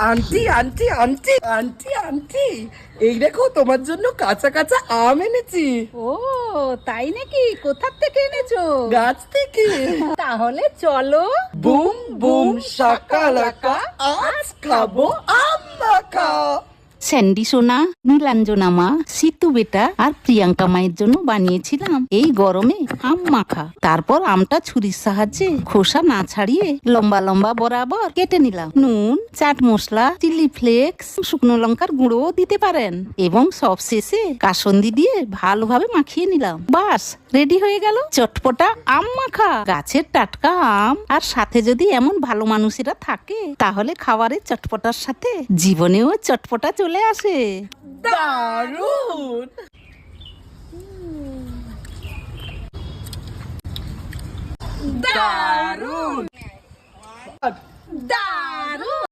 Aunty aunty aunty aunty aunty, এই দেখো তোমার জন্য কাঁচা কাঁচা আম এনেছি। ও তাই নাকি? কোথার থেকে এনেছো? গাছ থেকে। তাহলে চলো। বুম বুম শাকালাকা, আজ খাবো আম মাখা। স্যান্ডি সোনা, নীলাঞ্জনা মা, সিতু বেটা আর প্রিয়াঙ্কা মায়ের জন্য বানিয়েছিলাম এই গরমে আম মাখা। তারপর আমটা ছুরির সাহায্যে খোসা না ছাড়িয়ে লম্বা লম্বা বরাবর কেটে নিলাম। নুন, চাট মশলা, চিলি ফ্লেক্স, শুকনো লঙ্কার গুঁড়োও দিতে পারেন এবং সব শেষে কাসন্দি দিয়ে ভালোভাবে মাখিয়ে নিলাম। বাস রেডি হয়ে গেল চটপটা আম মাখা। গাছের টাটকা আম আর সাথে যদি এমন ভালো মানুষেরা থাকে তাহলে খাবারের চটপটার সাথে জীবনেও চটপটা চলে আসে। দারুণ। দারুণ। দারুণ।